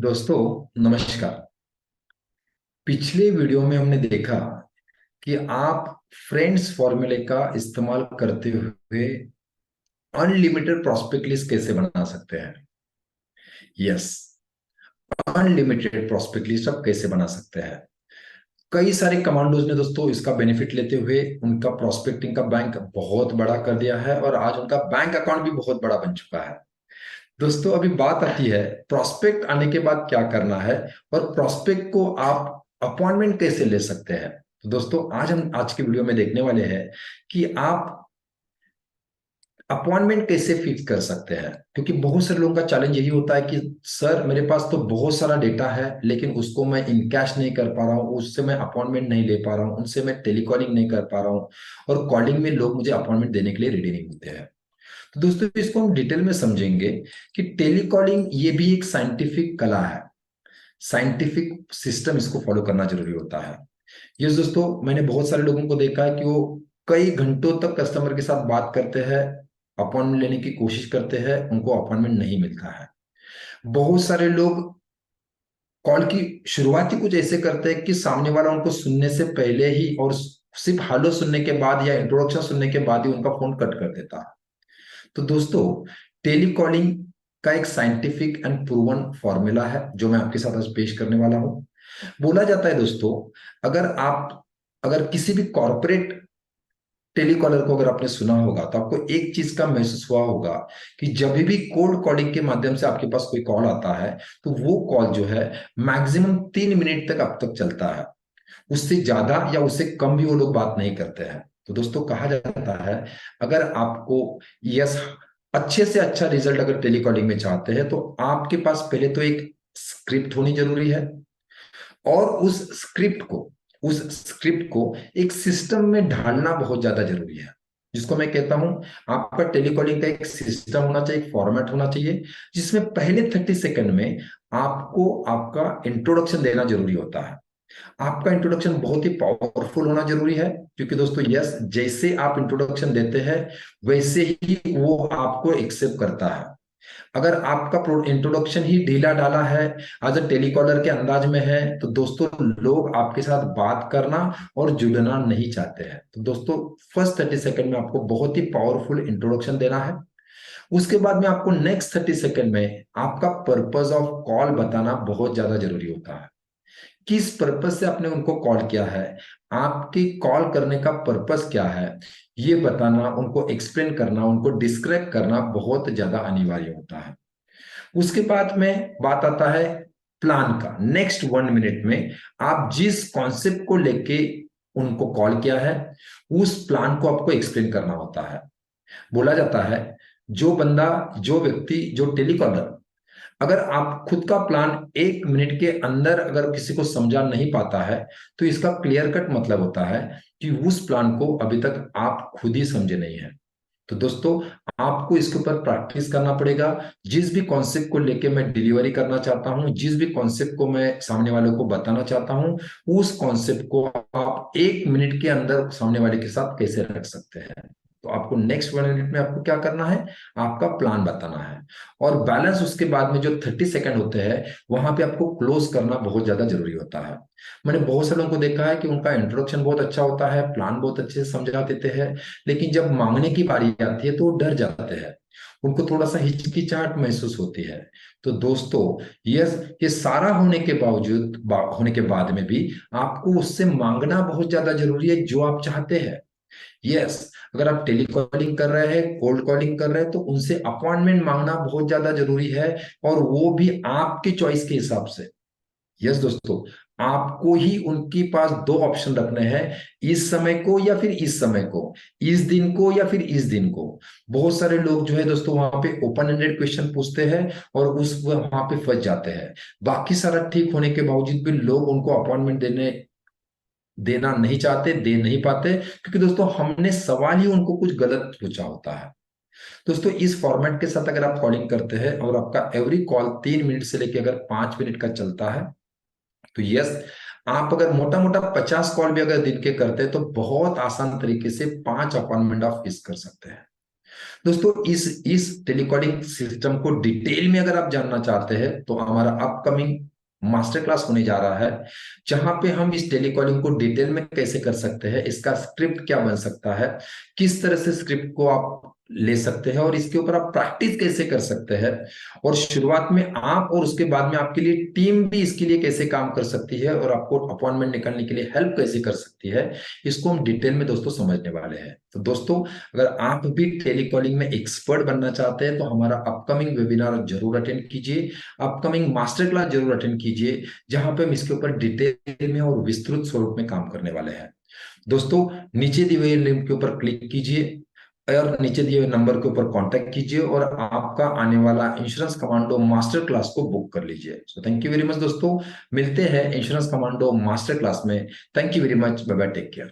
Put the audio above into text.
दोस्तों, नमस्कार। पिछले वीडियो में हमने देखा कि आप फ्रेंड्स फॉर्मूले का इस्तेमाल करते हुए अनलिमिटेड प्रॉस्पेक्ट लिस्ट कैसे बना सकते हैं। यस, अनलिमिटेड प्रॉस्पेक्ट लिस्ट आप कैसे बना सकते हैं। कई सारे कमांडोज ने दोस्तों इसका बेनिफिट लेते हुए उनका प्रोस्पेक्टिंग का बैंक बहुत बड़ा कर दिया है और आज उनका बैंक अकाउंट भी बहुत बड़ा बन चुका है। दोस्तों, अभी बात आती है प्रोस्पेक्ट आने के बाद क्या करना है और प्रोस्पेक्ट को आप अपॉइंटमेंट कैसे ले सकते हैं। तो दोस्तों, आज हम आज की वीडियो में देखने वाले हैं कि आप अपॉइंटमेंट कैसे फिक्स कर सकते हैं। क्योंकि बहुत सारे लोगों का चैलेंज यही होता है कि सर, मेरे पास तो बहुत सारा डेटा है लेकिन उसको मैं इनकैश नहीं कर पा रहा हूँ, उससे मैं अपॉइंटमेंट नहीं ले पा रहा हूँ, उनसे मैं टेलीकॉलिंग नहीं कर पा रहा हूँ और कॉलिंग में लोग मुझे अपॉइंटमेंट देने के लिए रेडी नहीं होते हैं। तो दोस्तों, इसको हम डिटेल में समझेंगे कि टेलीकॉलिंग ये भी एक साइंटिफिक कला है। साइंटिफिक सिस्टम इसको फॉलो करना जरूरी होता है। ये दोस्तों, मैंने बहुत सारे लोगों को देखा है कि वो कई घंटों तक कस्टमर के साथ बात करते हैं, अपॉइंटमेंट लेने की कोशिश करते हैं, उनको अपॉइंटमेंट नहीं मिलता है। बहुत सारे लोग कॉल की शुरुआत ही कुछ ऐसे करते हैं कि सामने वाला उनको सुनने से पहले ही और सिर्फ हेलो सुनने के बाद या इंट्रोडक्शन सुनने के बाद ही उनका फोन कट कर देता है। तो दोस्तों, टेलीकॉलिंग का एक साइंटिफिक एंड प्रूवन फॉर्मूला है जो मैं आपके साथ आज पेश करने वाला हूं। बोला जाता है दोस्तों, अगर किसी भी कॉर्पोरेट टेलीकॉलर को अगर आपने सुना होगा तो आपको एक चीज का महसूस हुआ होगा कि जब भी कोल्ड कॉलिंग के माध्यम से आपके पास कोई कॉल आता है तो वो कॉल जो है मैक्सिमम 3 मिनट तक अब तक चलता है। उससे ज्यादा या उससे कम भी वो लोग बात नहीं करते हैं। तो दोस्तों, कहा जाता है अगर आपको यस अच्छे से अच्छा रिजल्ट अगर टेलीकॉलिंग में चाहते हैं तो आपके पास पहले तो एक स्क्रिप्ट होनी जरूरी है और उस स्क्रिप्ट को एक सिस्टम में ढालना बहुत ज्यादा जरूरी है। जिसको मैं कहता हूं, आपका टेलीकॉलिंग का एक सिस्टम होना चाहिए, एक फॉर्मेट होना चाहिए जिसमें पहले 30 सेकंड में आपको आपका इंट्रोडक्शन देना जरूरी होता है। आपका इंट्रोडक्शन बहुत ही पावरफुल होना जरूरी है क्योंकि दोस्तों, यस, जैसे आप इंट्रोडक्शन देते हैं वैसे ही वो आपको एक्सेप्ट करता है। अगर आपका इंट्रोडक्शन ही ढीला डाला है, एज अ टेलीकॉलर के अंदाज में है, तो दोस्तों लोग आपके साथ बात करना और जुड़ना नहीं चाहते हैं। तो दोस्तों, फर्स्ट 30 सेकंड में आपको बहुत ही पावरफुल इंट्रोडक्शन देना है। उसके बाद में आपको नेक्स्ट 30 सेकंड में आपका पर्पज ऑफ कॉल बताना बहुत ज्यादा जरूरी होता है। किस पर्पज से आपने उनको कॉल किया है, आपकी कॉल करने का पर्पज क्या है, ये बताना, उनको एक्सप्लेन करना, उनको डिस्क्राइब करना बहुत ज्यादा अनिवार्य होता है। उसके बाद में बात आता है प्लान का। नेक्स्ट 1 मिनट में आप जिस कॉन्सेप्ट को लेके उनको कॉल किया है उस प्लान को आपको एक्सप्लेन करना होता है। बोला जाता है जो बंदा, जो व्यक्ति, जो टेलीकॉलर अगर आप खुद का प्लान 1 मिनट के अंदर अगर किसी को समझा नहीं पाता है तो इसका क्लियर कट मतलब होता है कि उस प्लान को अभी तक आप खुद ही समझे नहीं है। तो दोस्तों, आपको इसके ऊपर प्रैक्टिस करना पड़ेगा। जिस भी कॉन्सेप्ट को लेके मैं डिलीवरी करना चाहता हूं, जिस भी कॉन्सेप्ट को मैं सामने वाले को बताना चाहता हूं, उस कॉन्सेप्ट को आप 1 मिनट के अंदर सामने वाले के साथ कैसे रख सकते हैं। तो आपको नेक्स्ट 1 मिनट में आपको क्या करना है, आपका प्लान बताना है। और बैलेंस उसके बाद में जो 30 सेकंड होते हैं वहां पे आपको क्लोज करना बहुत ज्यादा जरूरी होता है। मैंने बहुत से लोगों को देखा है कि उनका इंट्रोडक्शन बहुत अच्छा होता है, प्लान बहुत अच्छे से समझा देते हैं, लेकिन जब मांगने की बारी आती है तो वो डर जाते हैं, उनको थोड़ा सा हिचकिचाहट महसूस होती है। तो दोस्तों, ये सारा होने के बाद में भी आपको उससे मांगना बहुत ज्यादा जरूरी है जो आप चाहते हैं। यस, अगर आप टेलीकॉलिंग कर रहे हैं, कोल्ड कॉलिंग कर रहे हैं, तो उनसे अपॉइंटमेंट मांगना बहुत ज्यादा जरूरी है और वो भी आपके चॉइस के हिसाब से। यस दोस्तों, आपको ही उनके पास दो ऑप्शन रखने हैं, इस समय को या फिर इस समय को, इस दिन को या फिर इस दिन को। बहुत सारे लोग जो है दोस्तों वहां पे ओपन एंडेड क्वेश्चन पूछते हैं और उस वहां पे फंस जाते हैं। बाकी सारा ठीक होने के बावजूद भी लोग उनको अपॉइंटमेंट देना नहीं चाहते, दे नहीं पाते, क्योंकि दोस्तों हमने सवाल ही उनको कुछ गलत पूछा होता है। दोस्तों, इस फॉर्मेट के साथ अगर आप कॉलिंग करते हैं और आपका एवरी कॉल 3 मिनट से लेकर अगर 5 मिनट का चलता है तो यस, आप अगर मोटा मोटा 50 कॉल भी अगर दिन के करते हैं तो बहुत आसान तरीके से 5 अपॉइंटमेंट आप फिक्स कर सकते हैं। दोस्तों इस टेलीकॉलिंग सिस्टम को डिटेल में अगर आप जानना चाहते हैं तो हमारा अपकमिंग मास्टर क्लास होने जा रहा है, जहां पे हम इस टेलीकॉलिंग को डिटेल में कैसे कर सकते हैं, इसका स्क्रिप्ट क्या बन सकता है, किस तरह से स्क्रिप्ट को आप ले सकते हैं और इसके ऊपर आप प्रैक्टिस कैसे कर सकते हैं, और शुरुआत में आप और उसके बाद में आपके लिए टीम भी इसके लिए कैसे काम कर सकती है और आपको अपॉइंटमेंट निकालने के लिए हेल्प कैसे कर सकती है, इसको हम डिटेल में दोस्तों समझने वाले हैं। तो दोस्तों, अगर आप भी टेलीकॉलिंग में एक्सपर्ट बनना चाहते हैं तो हमारा अपकमिंग वेबिनार जरूर अटेंड कीजिए, अपकमिंग मास्टर क्लास जरूर अटेंड कीजिए, जहां पे हम इसके ऊपर डिटेल में और विस्तृत स्वरूप में काम करने वाले हैं। दोस्तों, नीचे दिए हुए लिंक के ऊपर क्लिक कीजिए और नीचे दिए हुए नंबर के ऊपर कांटेक्ट कीजिए और आपका आने वाला इंश्योरेंस कमांडो मास्टर क्लास को बुक कर लीजिए। So thank you very much दोस्तों, मिलते हैं इंश्योरेंस कमांडो मास्टर क्लास में। Thank you very much, bye bye, take care.